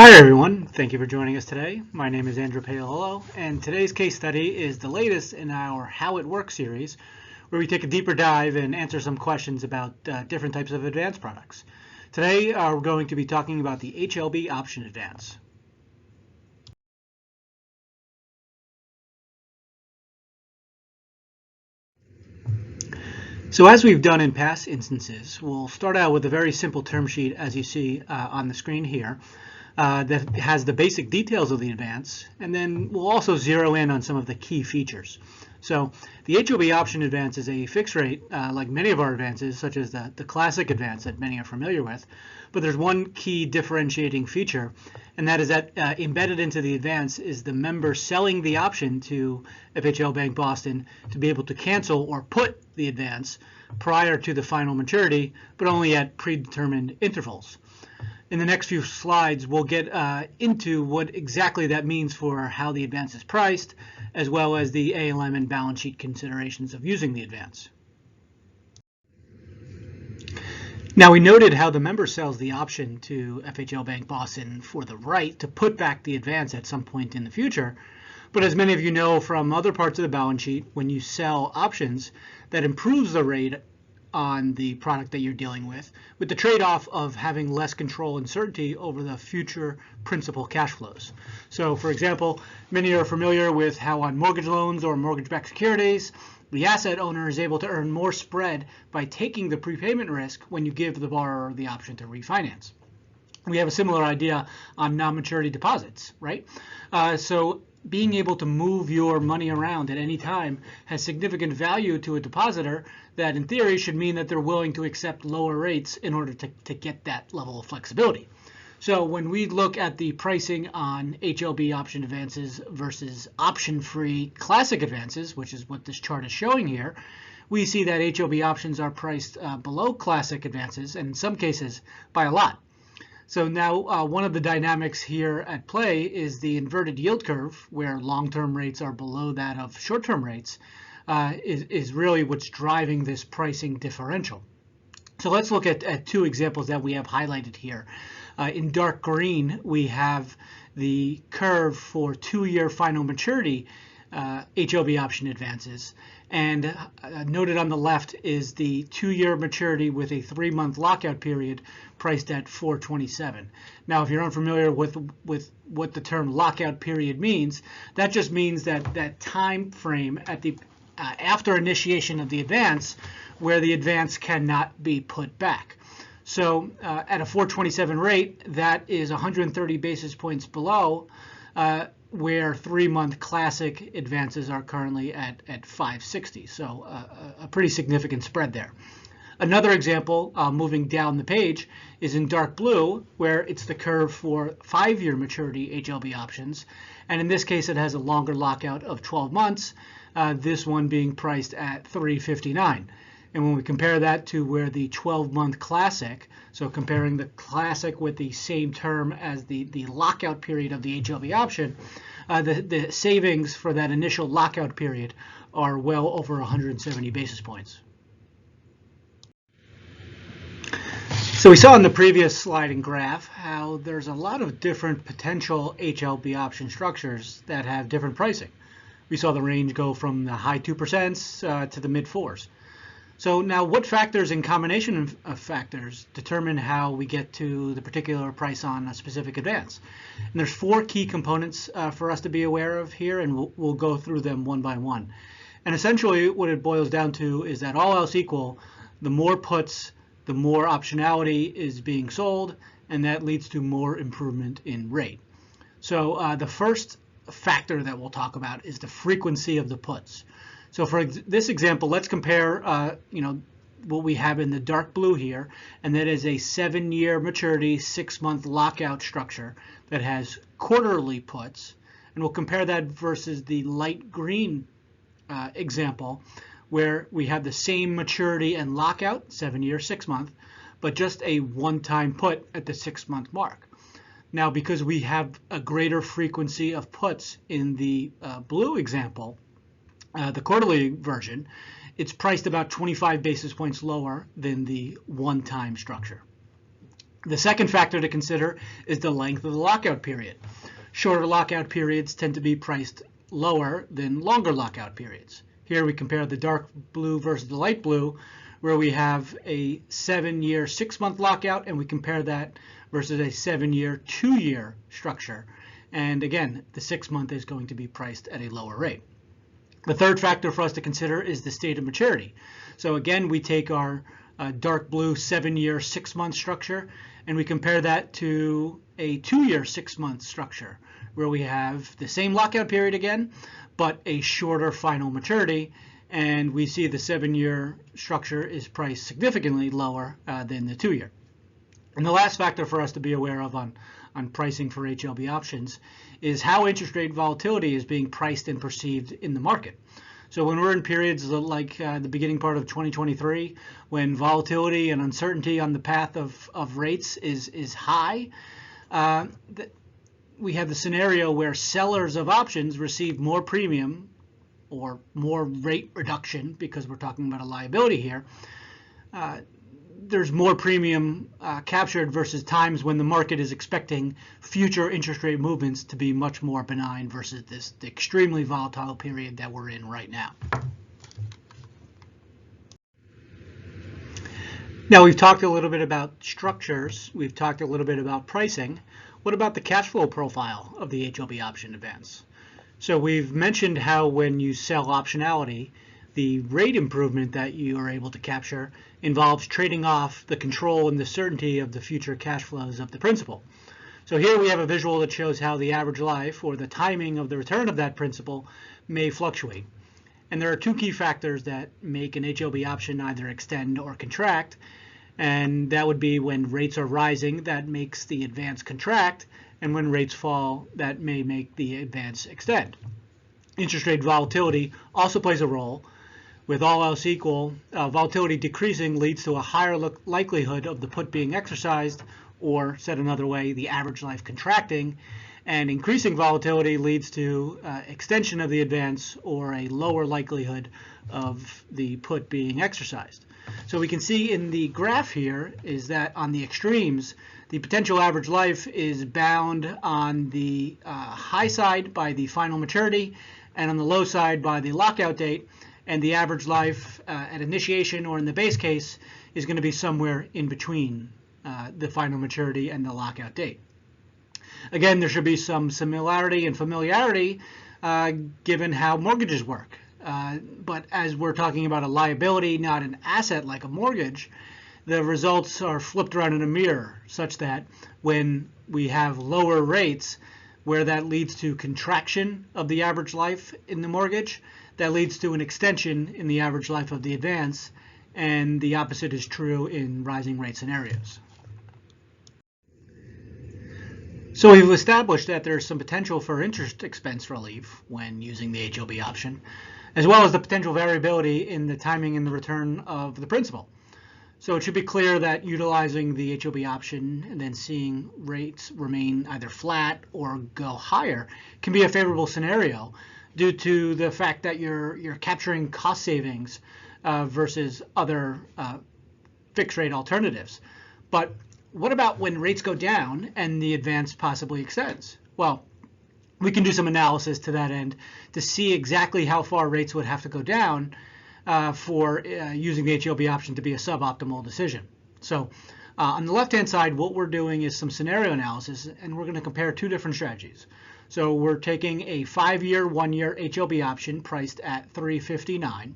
Hi everyone, thank you for joining us today. My name is Andrew Paolillo, and today's case study is the latest in our How It Works series, where we take a deeper dive and answer some questions about different types of advance products. Today we're going to be talking about the HLB-Option advance. So as we've done in past instances, we'll start out with a very simple term sheet as you see on the screen here. That has the basic details of the advance, and then we'll also zero in on some of the key features. So the HLB-Option advance is a fixed rate, like many of our advances, such as the classic advance that many are familiar with. But there's one key differentiating feature, and that is that embedded into the advance is the member selling the option to FHLBank Boston to be able to cancel or put the advance prior to the final maturity, but only at predetermined intervals. In the next few slides, we'll get into what exactly that means for how the advance is priced, as well as the ALM and balance sheet considerations of using the advance. Now, we noted how the member sells the option to FHLBank Boston for the right to put back the advance at some point in the future. But as many of you know from other parts of the balance sheet, when you sell options, that improves the rate on the product that you're dealing with the trade-off of having less control and certainty over the future principal cash flows. So for example, many are familiar with how on mortgage loans or mortgage-backed securities, the asset owner is able to earn more spread by taking the prepayment risk when you give the borrower the option to refinance. We have a similar idea on non-maturity deposits, right? So being able to move your money around at any time has significant value to a depositor that in theory should mean that they're willing to accept lower rates in order to get that level of flexibility. So when we look at the pricing on HLB option advances versus option-free classic advances, which is what this chart is showing here, we see that HLB options are priced below classic advances, and in some cases by a lot. So now one of the dynamics here at play is the inverted yield curve, where long-term rates are below that of short-term rates, is really what's driving this pricing differential. So let's look at two examples that we have highlighted here. In dark green, we have the curve for 2-year final maturity HLB option advances. And noted on the left is the 2-year maturity with a 3-month lockout period priced at 427. Now, if you're unfamiliar with what the term lockout period means, that just means that time frame at the after initiation of the advance where the advance cannot be put back. So at a 427 rate, that is 130 basis points below where 3-month classic advances are currently at 560. So a pretty significant spread there. Another example, moving down the page, is in dark blue, where it's the curve for 5-year maturity HLB options. And in this case, it has a longer lockout of 12 months, this one being priced at 359. And when we compare that to where the 12-month classic, so comparing the classic with the same term as the lockout period of the HLB option, the savings for that initial lockout period are well over 170 basis points. So we saw in the previous slide and graph how there's a lot of different potential HLB option structures that have different pricing. We saw the range go from the high 2% to the mid 4s. So now what factors and combination of factors determine how we get to the particular price on a specific advance? And there's 4 key components for us to be aware of here, and we'll go through them one by one. And essentially what it boils down to is that all else equal, the more puts, the more optionality is being sold, and that leads to more improvement in rate. So the first factor that we'll talk about is the frequency of the puts. So for this example, let's compare what we have in the dark blue here, and that is a 7-year maturity, 6-month lockout structure that has quarterly puts. And we'll compare that versus the light green example, where we have the same maturity and lockout, 7-year, 6-month, but just a one-time put at the 6-month mark. Now, because we have a greater frequency of puts in the blue example, the quarterly version, it's priced about 25 basis points lower than the one-time structure. The second factor to consider is the length of the lockout period. Shorter lockout periods tend to be priced lower than longer lockout periods. Here we compare the dark blue versus the light blue, where we have a 7-year, 6-month lockout, and we compare that versus a 7-year, 2-year structure. And again, the 6-month is going to be priced at a lower rate. The third factor for us to consider is the state of maturity. So again, we take our dark blue 7-year, 6-month structure, and we compare that to a 2-year, 6-month structure, where we have the same lockout period again, but a shorter final maturity, and we see the 7-year structure is priced significantly lower than the 2-year. And the last factor for us to be aware of on pricing for HLB options is how interest rate volatility is being priced and perceived in the market. So when we're in periods like the beginning part of 2023, when volatility and uncertainty on the path of rates is high, we have the scenario where sellers of options receive more premium or more rate reduction, because we're talking about a liability here. There's more premium captured versus times when the market is expecting future interest rate movements to be much more benign versus this extremely volatile period that we're in right now. Now, we've talked a little bit about structures. We've talked a little bit about pricing. What about the cash flow profile of the HLB option advance? So we've mentioned how when you sell optionality, the rate improvement that you are able to capture involves trading off the control and the certainty of the future cash flows of the principal. So here we have a visual that shows how the average life or the timing of the return of that principal may fluctuate. And there are two key factors that make an HLB option either extend or contract, and that would be when rates are rising, that makes the advance contract, and when rates fall, that may make the advance extend. Interest rate volatility also plays a role. With all else equal, volatility decreasing leads to a higher likelihood of the put being exercised, or said another way, the average life contracting, and increasing volatility leads to extension of the advance or a lower likelihood of the put being exercised. So we can see in the graph here is that on the extremes, the potential average life is bound on the high side by the final maturity and on the low side by the lockout date, and the average life at initiation or in the base case is going to be somewhere in between the final maturity and the lockout date. Again, there should be some similarity and familiarity given how mortgages work. But as we're talking about a liability, not an asset like a mortgage, the results are flipped around in a mirror, such that when we have lower rates, where that leads to contraction of the average life in the mortgage, that leads to an extension in the average life of the advance, and the opposite is true in rising rate scenarios. So we've established that there's some potential for interest expense relief when using the HLB option, as well as the potential variability in the timing and the return of the principal. So it should be clear that utilizing the HLB option and then seeing rates remain either flat or go higher can be a favorable scenario due to the fact that you're capturing cost savings versus other fixed rate alternatives. But what about when rates go down and the advance possibly extends? Well, we can do some analysis to that end to see exactly how far rates would have to go down for using the HLB option to be a suboptimal decision. So on the left-hand side, what we're doing is some scenario analysis, and we're going to compare two different strategies. So we're taking a 5-year, 1-year HLB option priced at $359,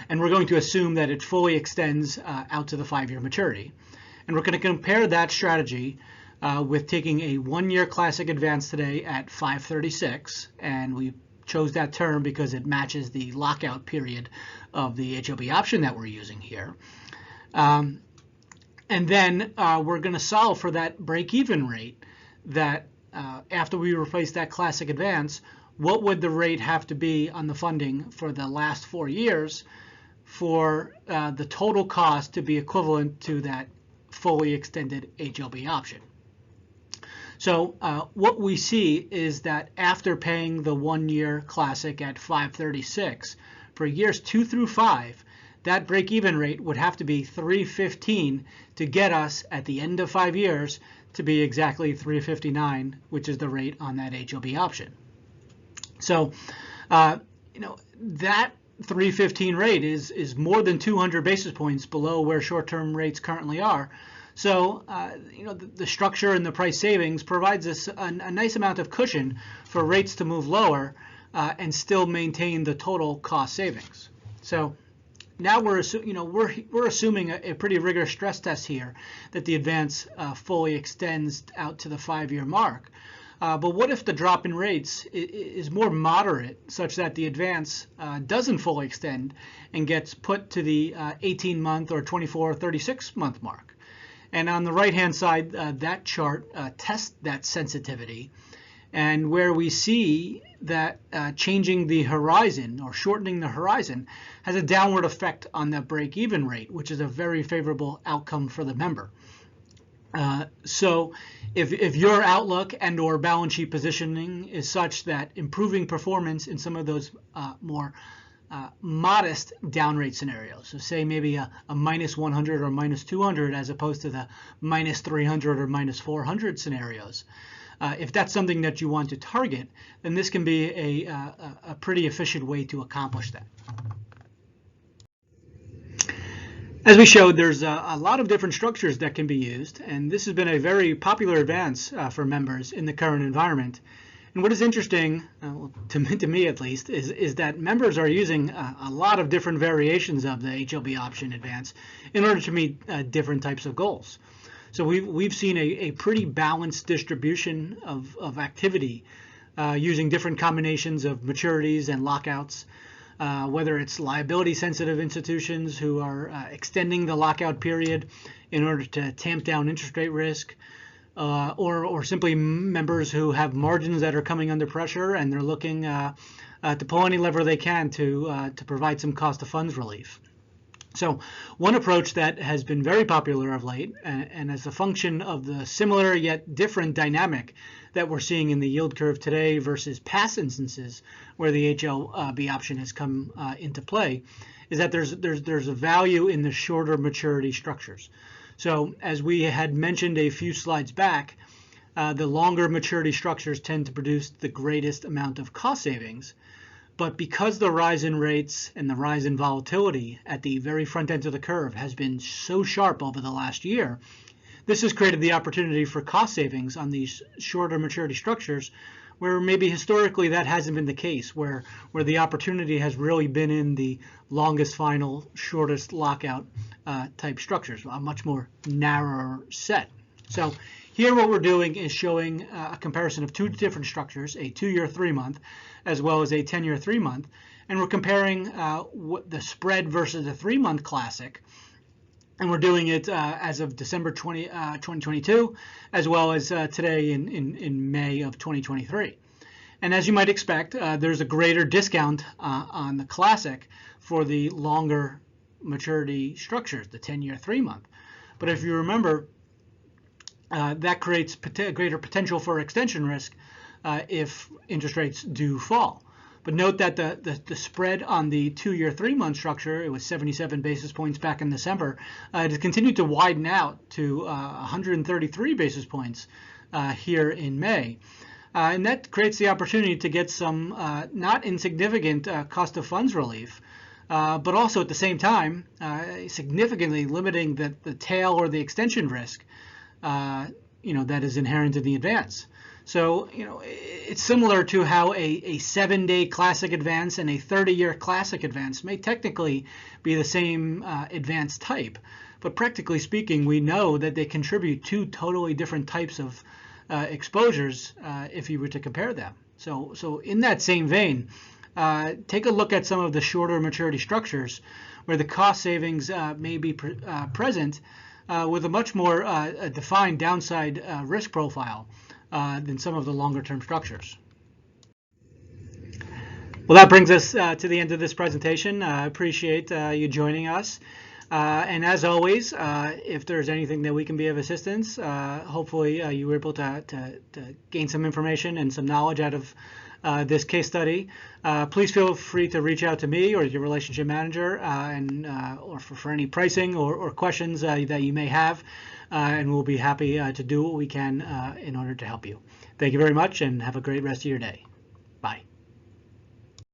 and we're going to assume that it fully extends out to the 5-year maturity. And we're going to compare that strategy with taking a 1-year classic advance today at $536, and we chose that term because it matches the lockout period of the HLB option that we're using here. And then we're going to solve for that break-even rate that after we replace that classic advance, what would the rate have to be on the funding for the last 4 years for the total cost to be equivalent to that fully extended HLB option. So what we see is that after paying the 1-year classic at $536, for years 2 through 5, that break-even rate would have to be 315 to get us at the end of 5 years to be exactly 359, which is the rate on that HLB option. So, that 315 rate is more than 200 basis points below where short-term rates currently are. So, the structure and the price savings provides us a nice amount of cushion for rates to move lower and still maintain the total cost savings. So now we're assuming a pretty rigorous stress test here that the advance fully extends out to the 5-year mark. But what if the drop in rates is more moderate, such that the advance doesn't fully extend and gets put to the 18-month or 24 or 36-month mark? And on the right-hand side, that chart tests that sensitivity. And where we see that changing the horizon or shortening the horizon has a downward effect on that break-even rate, which is a very favorable outcome for the member. So if your outlook and or balance sheet positioning is such that improving performance in some of those more modest down rate scenarios, so say maybe a minus 100 or minus 200 as opposed to the minus 300 or minus 400 scenarios, if that's something that you want to target, then this can be a pretty efficient way to accomplish that. As we showed, there's a lot of different structures that can be used, and this has been a very popular advance for members in the current environment. And what is interesting, to me at least, is that members are using a lot of different variations of the HLB option advance in order to meet different types of goals. So we've seen a pretty balanced distribution of activity using different combinations of maturities and lockouts, whether it's liability-sensitive institutions who are extending the lockout period in order to tamp down interest rate risk, or simply members who have margins that are coming under pressure and they're looking to pull any lever they can to provide some cost of funds relief. So one approach that has been very popular of late, and as a function of the similar yet different dynamic that we're seeing in the yield curve today versus past instances where the HLB option has come into play, is that there's a value in the shorter maturity structures. So as we had mentioned a few slides back, the longer maturity structures tend to produce the greatest amount of cost savings. But because the rise in rates and the rise in volatility at the very front end of the curve has been so sharp over the last year, this has created the opportunity for cost savings on these shorter maturity structures where maybe historically that hasn't been the case, where the opportunity has really been in the longest final, shortest lockout type structures, a much more narrower set. So here what we're doing is showing a comparison of two different structures, a 2-year 3-month, as well as a 10-year 3-month, and we're comparing the spread versus the 3-month classic, and we're doing it as of December 2022, as well as today in May of 2023. And as you might expect, there's a greater discount on the classic for the longer maturity structures, the 10-year 3-month. But if you remember, that creates greater potential for extension risk if interest rates do fall. But note that the spread on the 2-year 3-month structure, it was 77 basis points back in December, it has continued to widen out to 133 basis points here in May. And that creates the opportunity to get some not insignificant cost of funds relief, but also at the same time significantly limiting the tail or the extension risk that is inherent in the advance. So, it's similar to how a 7-day classic advance and a 30-year classic advance may technically be the same advance type, but practically speaking, we know that they contribute two totally different types of exposures if you were to compare them. So in that same vein, take a look at some of the shorter maturity structures where the cost savings may be present with a much more defined downside risk profile than some of the longer term structures. Well, that brings us to the end of this presentation. I appreciate you joining us. And as always, if there's anything that we can be of assistance, hopefully you were able to gain some information and some knowledge out of this case study. Please feel free to reach out to me or your relationship manager or for any pricing or questions that you may have, and we'll be happy to do what we can in order to help you. Thank you very much, and have a great rest of your day. Bye.